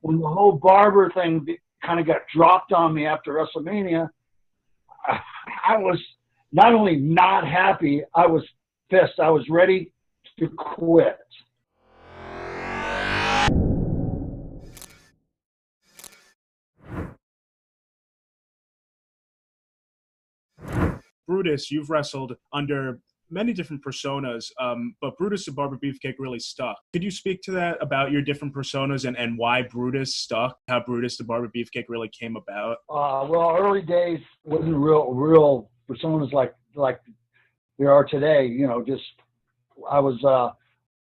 when the whole Barber thing kind of got dropped on me after WrestleMania, I was not only not happy, I was pissed. I was ready to quit. Brutus, you've wrestled under many different personas, but Brutus the Barber Beefcake really stuck. Could you speak to that about your different personas and why Brutus stuck, how Brutus the Barber Beefcake really came about? Well, early days wasn't real personas like there are today. You know, just I was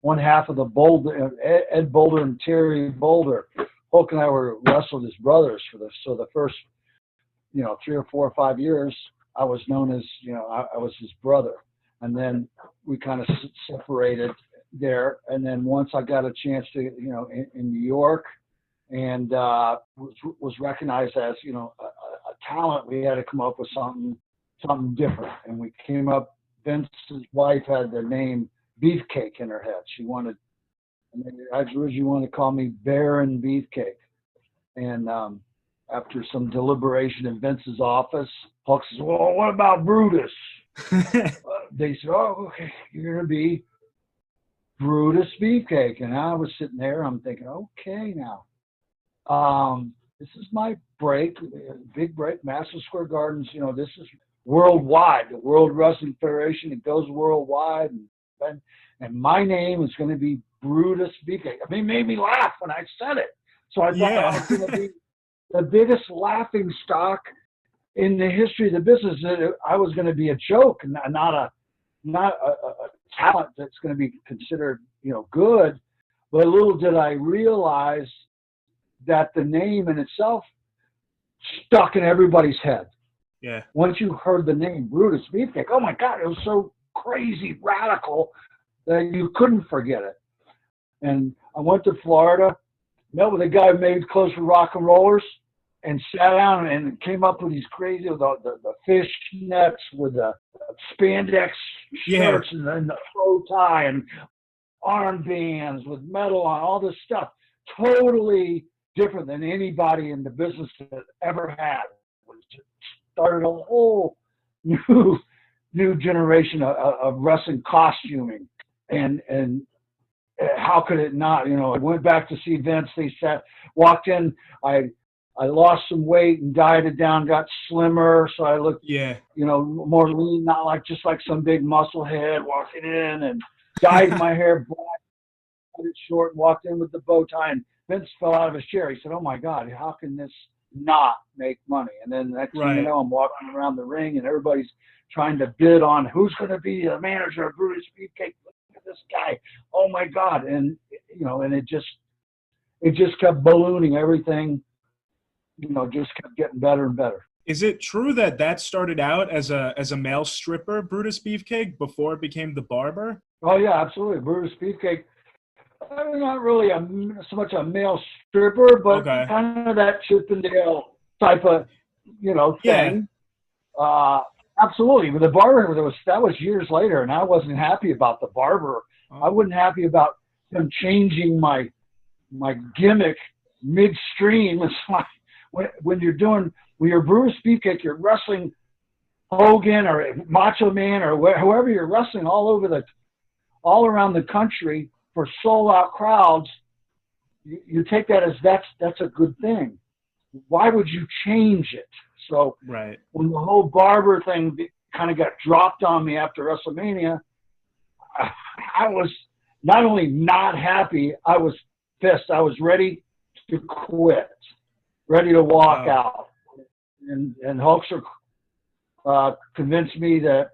one half of the Boulder, Ed Boulder and Terry Boulder. Hulk and I were wrestled as brothers so the first 3 or 4 or 5 years. I was known as, I was his brother. And then we kind of separated there. And then once I got a chance to, in New York and was recognized as, a talent, we had to come up with something different. And we came up, Vince's wife had the name Beefcake in her head. She wanted, I originally wanted to call me Baron Beefcake. And after some deliberation in Vince's office, Hulk says, well, what about Brutus? They said, oh, okay, you're going to be Brutus Beefcake. And I was sitting there, I'm thinking, okay, now, this is my break, big break, Madison Square Gardens. This is worldwide, the World Wrestling Federation. It goes worldwide. And my name is going to be Brutus Beefcake. I mean, it made me laugh when I said it. So I thought I was going to be the biggest laughing stock in the history of the business. That I was going to be a joke, and not a talent that's going to be considered, good. But little did I realize that the name in itself stuck in everybody's head. Yeah. Once you heard the name Brutus Beefcake, oh my God, it was so crazy radical that you couldn't forget it. And I went to Florida, met with a guy who made clothes for rock and rollers, and sat down and came up with these crazy, the fish nets with the spandex shirts and then the bow tie and armbands with metal on, all this stuff. Totally different than anybody in the business had ever had. It started a whole new generation of wrestling costuming. And how could it not? I went back to see Vince. They walked in. I lost some weight and dieted down, got slimmer, so I looked, more lean, not just like some big muscle head walking in, and dyed my hair black, cut it short, and walked in with the bow tie. And Vince fell out of his chair. He said, "Oh my God, how can this not make money?" And then next thing you know, I'm walking around the ring, and everybody's trying to bid on who's going to be the manager of Brutus Beefcake. Look at this guy! Oh my God! And and it just kept ballooning. Everything, just kept getting better and better. Is it true that started out as a male stripper, Brutus Beefcake, before it became the Barber? Oh yeah, absolutely. Brutus Beefcake. Not really so much a male stripper, but kind of that Chippendale type of, thing. Absolutely. But the Barber, that was years later, and I wasn't happy about the Barber. I wasn't happy about them changing my gimmick midstream. It's like when you're Brutus Beefcake, you're wrestling Hogan or Macho Man or whoever you're wrestling all around the country for sold-out crowds. You take that as that's a good thing. Why would you change it? So when the whole Barber thing kind of got dropped on me after WrestleMania, I was not only not happy, I was pissed. I was ready to quit, ready to walk out. And Hulkster convinced me that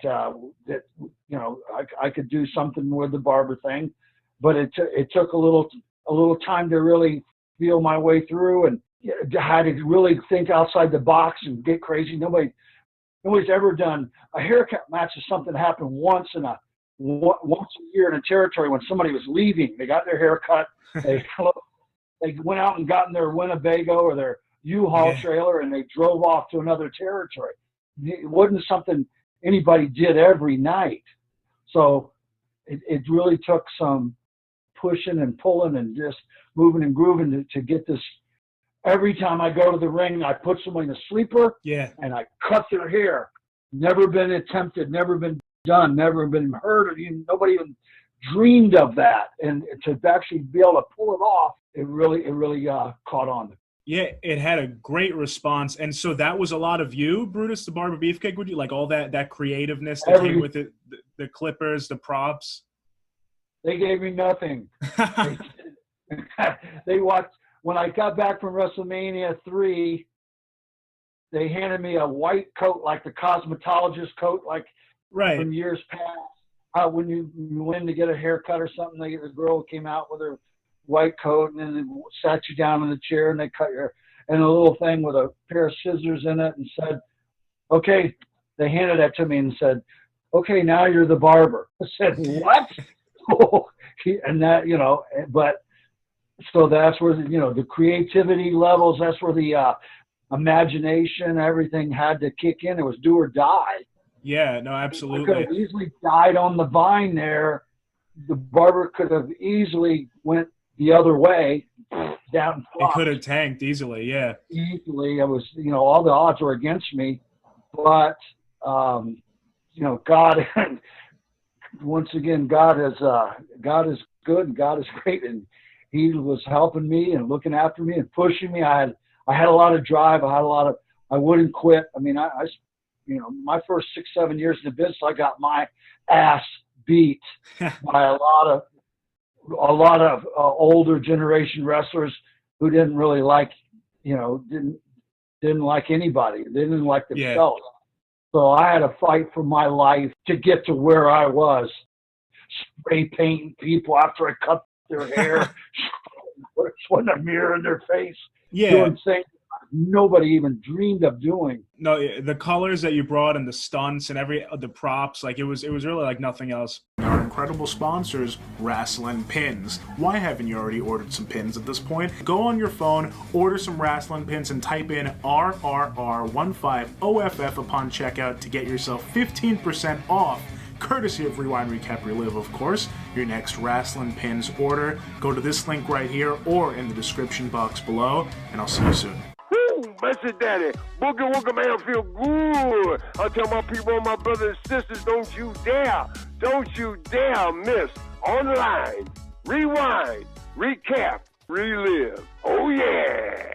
I could do something with the Barber thing. But it took a little time to really feel my way through, and I had to really think outside the box and get crazy. Nobody's ever done a haircut match. Is something that happened once a year in a territory when somebody was leaving. They got their hair cut. They went out and got in their Winnebago or their U-Haul trailer, and they drove off to another territory. It wasn't something anybody did every night. So it really took some pushing and pulling and just moving and grooving to get this every time I go to the ring, I put someone in a sleeper and I cut their hair. Never been attempted, never been done, never been heard of. Nobody even dreamed of that. And to actually be able to pull it off, it really caught on. Yeah, it had a great response. And so that was a lot of you, Brutus the Barber Beefcake, would you? Like all that creativeness that came with it, the clippers, the props? They gave me nothing. They watched, when I got back from WrestleMania 3, they handed me a white coat, like the cosmetologist coat, like from years past. When you went in to get a haircut or something, the girl came out with her white coat and then they sat you down in the chair and they cut your, and a little thing with a pair of scissors in it and said, okay, they handed that to me and said, okay, now you're the barber. I said, what? And that, but so that's where, the creativity levels, that's where the imagination, everything had to kick in. It was do or die. Yeah, no, absolutely. I could have easily died on the vine there. The barber could have easily went the other way, down. It could have tanked easily, yeah. Easily. It was, all the odds were against me. But, God, once again, God is good and God is great. And he was helping me and looking after me and pushing me. I had a lot of drive. I wouldn't quit. I mean, my first 6-7 years in the business, I got my ass beat by a lot of older generation wrestlers who didn't really like, didn't like anybody. They didn't like themselves. Yeah. So I had to fight for my life to get to where I was. Spray painting people after I cut their hair, putting a mirror in their face, doing things nobody even dreamed of doing. No, the colors that you brought and the stunts and the props, like it was really like nothing else. Our incredible sponsors, Wrestling Pins. Why haven't you already ordered some pins at this point? Go on your phone, order some Wrestling Pins, and type in RRR15OFF upon checkout to get yourself 15% off. Courtesy of Rewind Recap Relive, of course, your next Wrestling Pins order. Go to this link right here or in the description box below, and I'll see you soon. Woo! Messy Daddy, Boogie Woogie Man feel good. I tell my people, my brothers and sisters, don't you dare miss online. Rewind, recap, relive. Oh yeah!